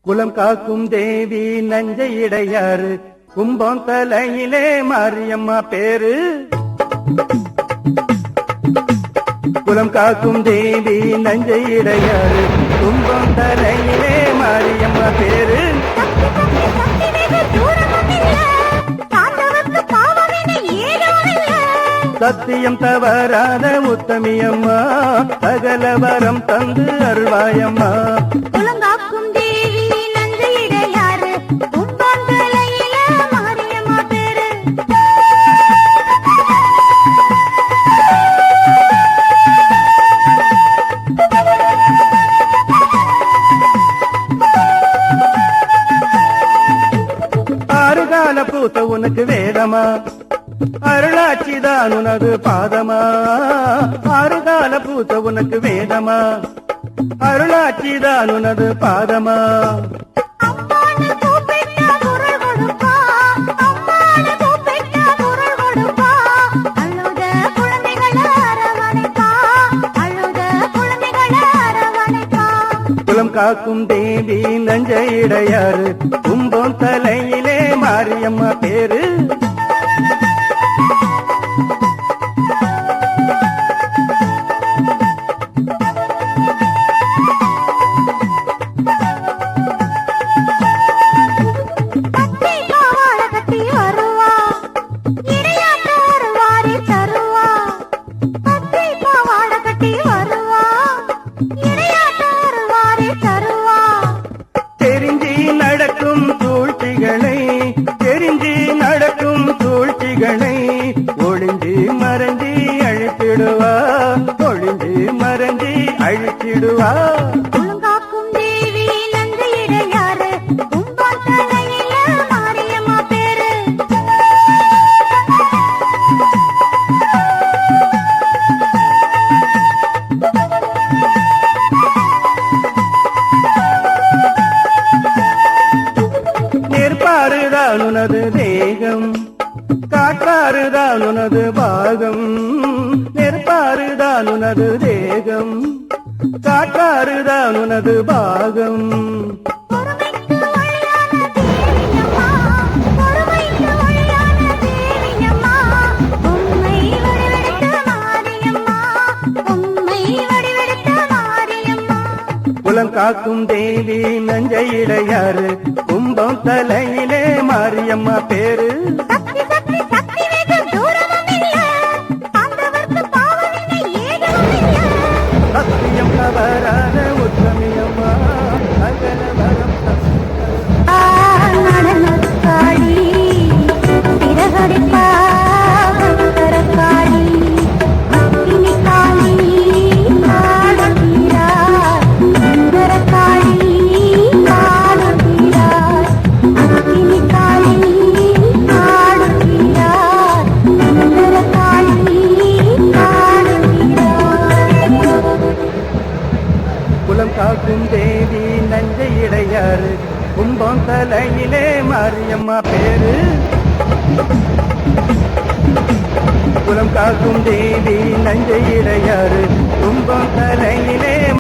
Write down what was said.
குலம் காக்கும் தேவி நஞ்சை இடையாறு கும்பம் தலையிலே மாரியம்மா பேரு. குலம் காக்கும் தேவி நஞ்சை இடையாறு கும்பம் தலையிலே மாரியம்மா பேரு. சத்தியம் தவறாத உத்தமியம்மா சகல வரம் தந்து அருள்வாயம்மா. குலங்காக்கும் தேவி நஞ்சை இடையாறு கும்பம் தலையில மாரியம்மா பேரு. ஆறுகால பூச உனக்கு வேதமா அருளாட்சிதான் உனது பாதமா. ஆறுகால பூச உனக்கு வேதமா அருளாட்சிதான் உனது பாதமா. குலம் காக்கும் தேவி நஞ்சை இடையாறு கும்பம் தலையிலே மாரியம்மா பேரு. நடக்கும் சூழ்ச்சிகளை ஒளிஞ்சி மறைஞ்சி அழித்திடுவா. ஒளிஞ்சி மறைஞ்சி அழித்திடுவா. குலங்காக்கும் தேவி நஞ்சை இடையாறு கும்பம் தலையில மாரியம்மா பேரு. நெற்பாறுதான் உனது தேகம் காற்றாறுதான் உனது பாகம். நெற்பாறுதான் உனது தேகம் காற்றாறுதான் உனது பாகம். குலம் காக்கும் தேவி நஞ்சை இடையாறு கும்பம் தலையிலே மாரியம்மா பேரு. சத்தியம் தவறாத உத்தமியம்மா சகல வரம் குலம் காக்கும் தேவி நஞ்சை இடையாறு கும்பம் தலையிலே மாரியம்மா பேரு. குலம் காக்கும் தேவி நஞ்சை இடையாறு கும்பம் தலையிலே